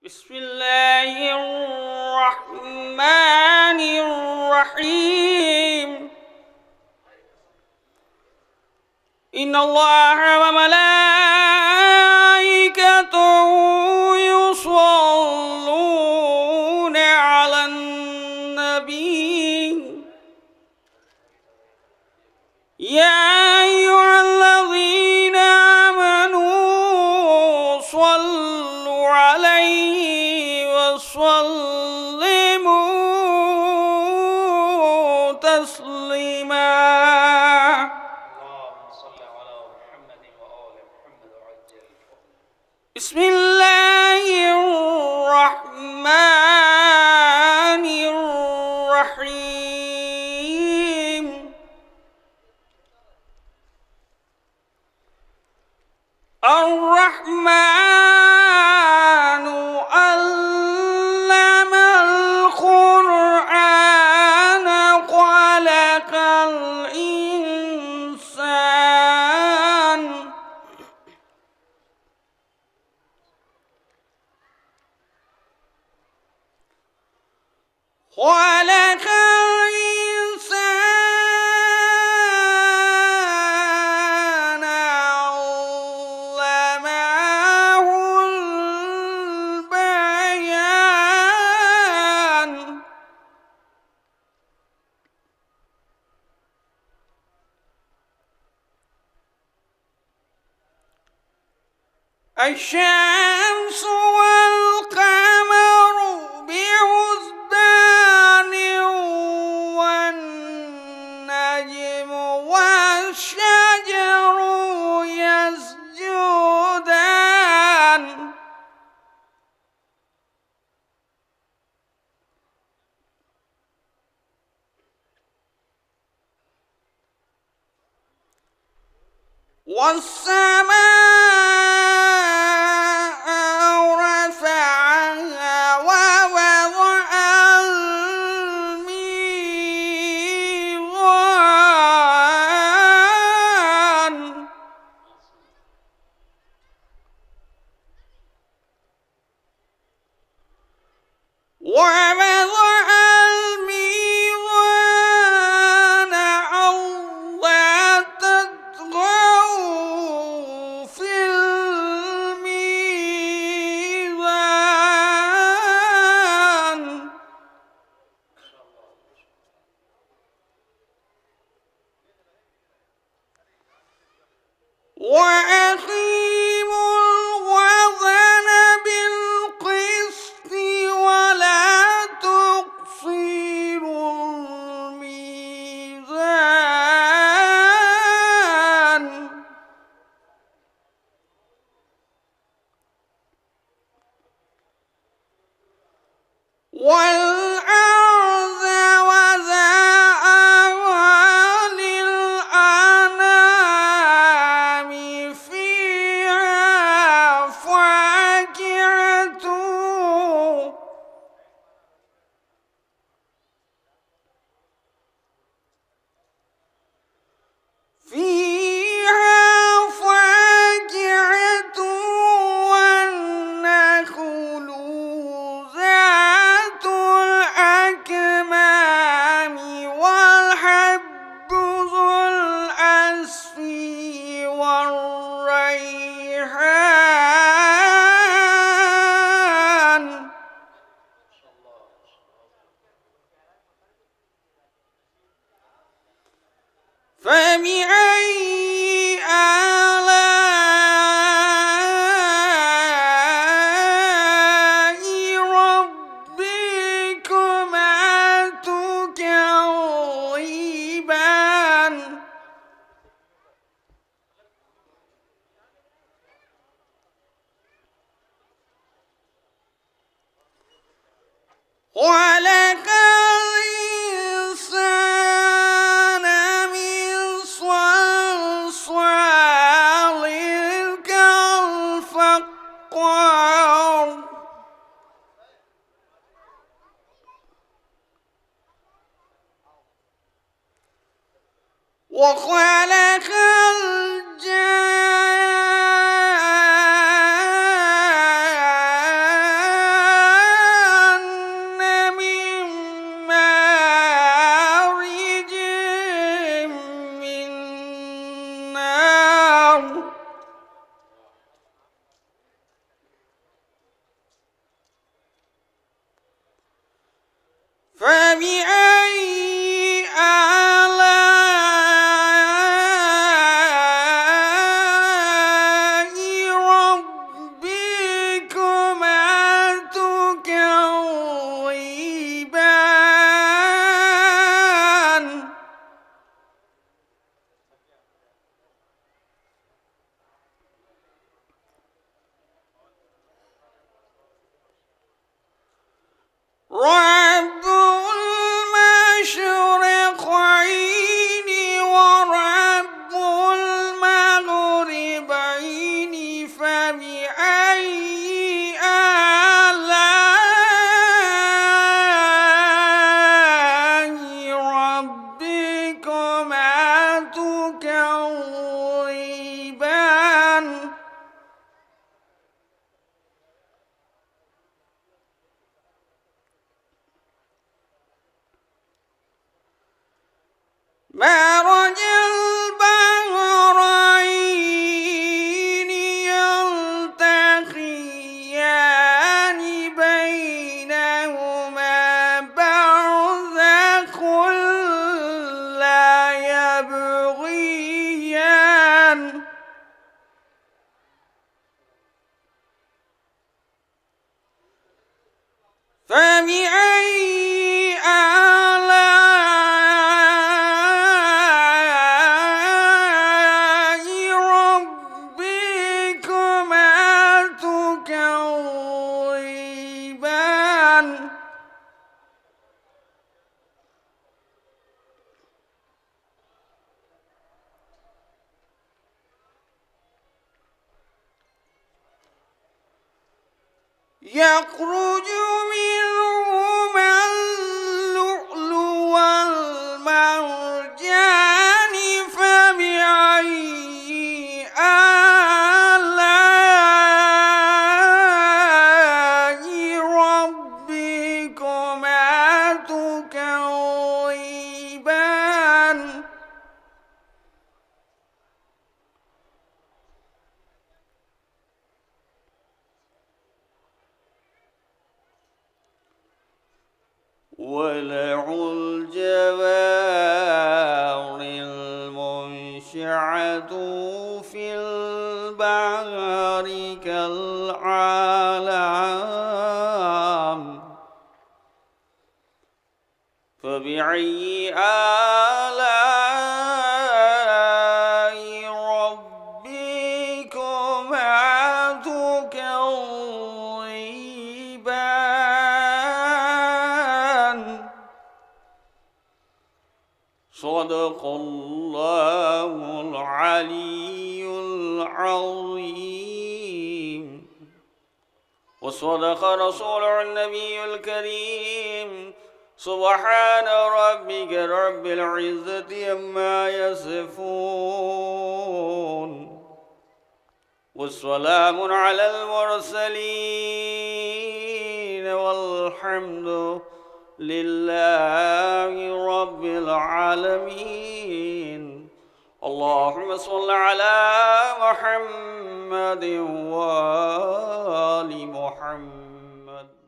بسم الله الرحمن الرحيم. إن الله وملائكته يصلون على النبي يا أيها الذين آمنوا صلوا عليه وسلموا تسليما. اللهم صل على محمد وآل محمد وعجل. بسم الله الرحمن الرحيم. الرحمن علم القرآن خلق الإنسان الشمس والقمر بحسبان والنجم والشجر يسجدان والسماء رفعها ووضع الميزان ألا تطغوا في الميزان وأقيموا الوزن بالقسط ولا تخسروا الميزان والأرض وضعها للأنام فيها فاكهة والنخل ذات الأكمام والحب ذو العصف والريحان فبأي آلاء ربكما تكذبان خلق الإنسان من صلصال كالفخار وخلق الجان فبأي آلاء ربكما تكذبان رب المشرقين ورب المغربين فبأي آلاء ربكما تكذبان مرج البحرين يلتقيان بينهما برزخ لا يبغيان فبأي يخرج منهما اللؤلؤ والمرجان فبأي آلاء ربكما تكذبان وله الجوار المنشعة في البحر كالأعلام فبأي آلاء ربكما تكذبان صدق الله العلي العظيم وصدق رسوله النبي الكريم سبحان ربك رب العزة عما يصفون والسلام على المرسلين والحمد لله رب العالمين اللهم صل على محمد وآل محمد.